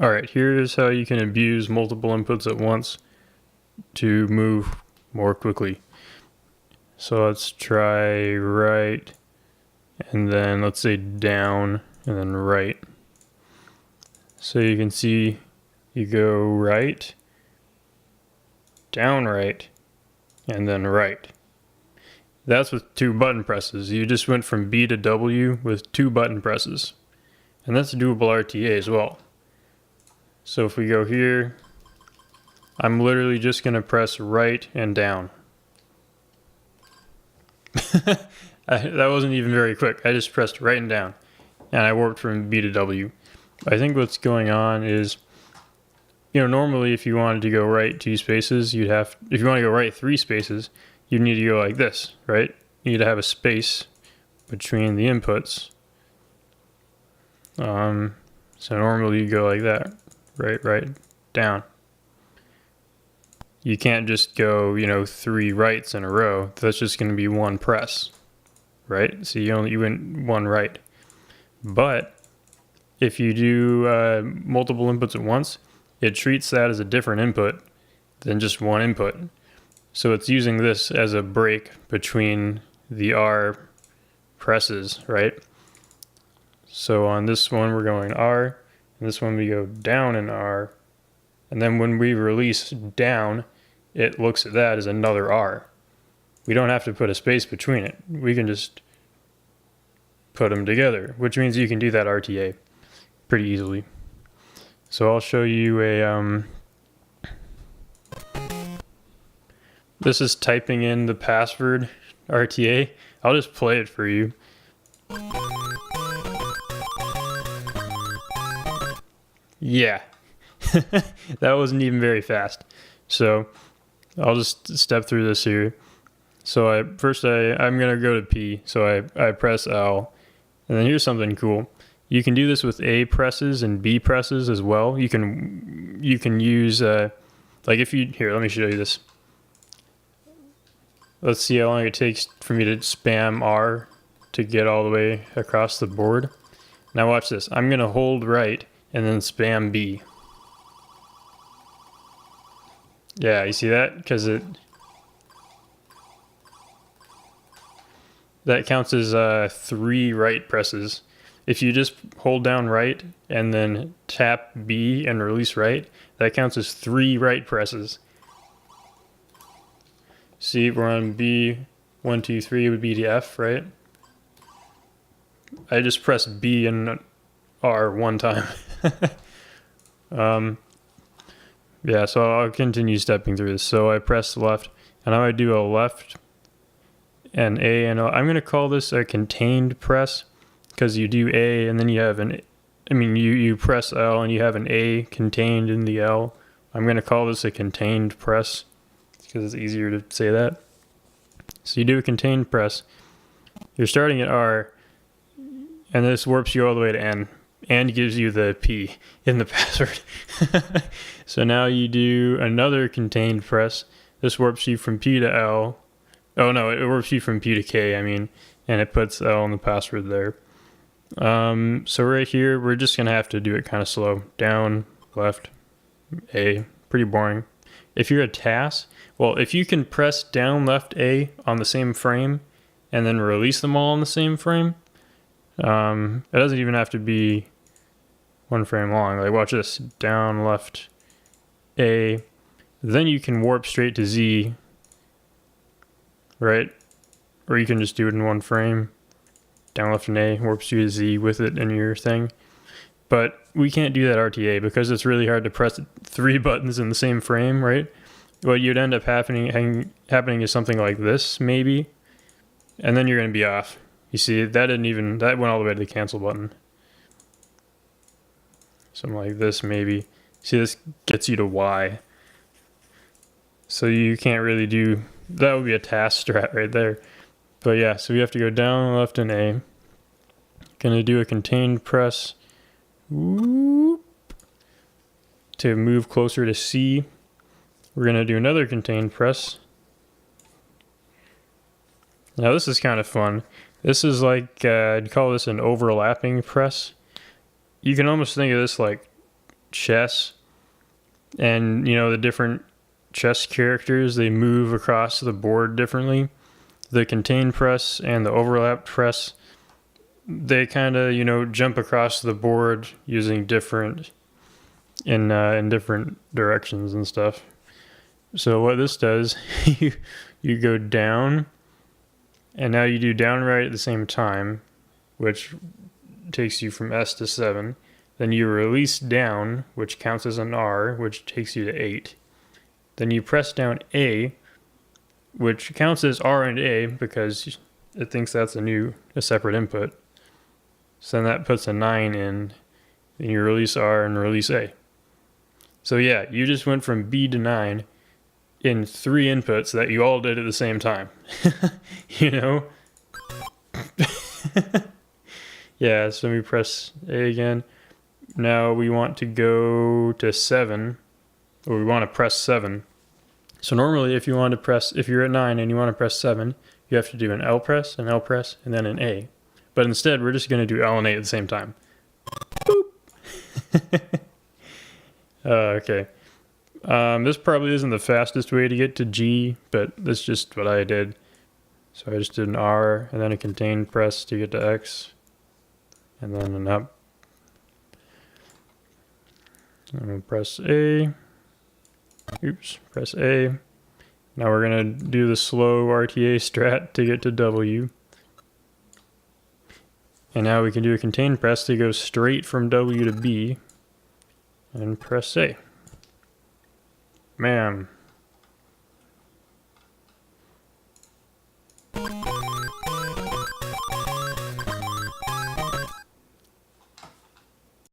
Alright, here's how you can abuse multiple inputs at once to move more quickly. So let's try right, and then let's say down, and then right. So you can see you go right, down right, and then right. That's with 2 button presses. You just went from B to W with 2 button presses. And that's a doable RTA as well. So if we go here, I'm literally just going to press right and down. That wasn't even very quick. I just pressed right and down, and I warped from B to W. I think what's going on is, normally if you wanted to go right 2 spaces, if you want to go right 3 spaces, you need to go like this, right? You need to have a space between the inputs. So normally you go like that, right, down. You can't just go, 3 rights in a row. That's just going to be 1 press, right? So you went 1 right. But if you do multiple inputs at once, it treats that as a different input than just 1 input. So it's using this as a break between the R presses, right? So on this one, we're going R, and this one we go down in R. And then when we release down, it looks at that as another R. We don't have to put a space between it. We can just put them together, which means you can do that RTA pretty easily. So I'll show you this is typing in the password RTA. I'll just play it for you. Yeah, that wasn't even very fast. So I'll just step through this here. So I'm gonna go to P. So I press L, and then here's something cool. You can do this with A presses and B presses as well. You can use let me show you this. Let's see how long it takes for me to spam R to get all the way across the board. Now watch this. I'm gonna hold right and then spam B. Yeah, you see that? Because that counts as 3 right presses. If you just hold down right and then tap B and release right, that counts as 3 right presses. See, we're on B, 1, 2, 3 would be the F, right? I just pressed B and R 1 time. Yeah, so I'll continue stepping through this. So I press left, and now I do a left and A, and I'm going to call this a contained press, because you do A and then you have you press L and you have an A contained in the L. I'm going to call this a contained press because it's easier to say that. So you do a contained press. You're starting at R, and this warps you all the way to N and gives you the P in the password. So now you do another contained press. This warps you from P to L. Oh no, it warps you from P to K, and it puts L in the password there. So right here, we're just going to have to do it kind of slow. Down, left, A. Pretty boring. If you're a TAS, well, if you can press down, left, A on the same frame and then release them all on the same frame, it doesn't even have to be 1 frame long. Like watch this, down, left, A. Then you can warp straight to Z, right? Or you can just do it in 1 frame. Down, left, and A warps you to Z with it in your thing. But we can't do that RTA because it's really hard to press 3 buttons in the same frame, right? What you'd end up happening is something like this, maybe. And then you're going to be off. You see, that went all the way to the cancel button. Something like this, maybe. See, this gets you to Y. So you can't really do, that would be a task strat right there. But yeah, so we have to go down, left, and A. Gonna do a contained press. Whoop, to move closer to C. We're gonna do another contained press. Now this is kind of fun. This is like, I'd call this an overlapping press. You can almost think of this like chess, and you know the different chess characters, they move across the board differently. The contained press and the overlapped press, they kind of, you know, jump across the board using different in different directions and stuff. So what this does, you go down, and now you do down right at the same time, which takes you from S to 7. Then you release down, which counts as an R, which takes you to 8. Then you press down A, which counts as R and A because it thinks that's a separate input. So then that puts a 9 in. Then you release R and release A. So yeah, you just went from B to 9 in 3 inputs that you all did at the same time. You know? Yeah, so we press A again. Now we want to go to 7, or we want to press 7. So normally if you're at 9 and you want to press 7, you have to do an L press, and then an A. But instead, we're just going to do L and A at the same time. Boop! Okay. This probably isn't the fastest way to get to G, but that's just what I did. So I just did an R, and then a contained press to get to X, and then an up. I'm going to press A. Oops, press A. Now we're going to do the slow RTA strat to get to W. And now we can do a contained press to go straight from W to B. And press A. Man.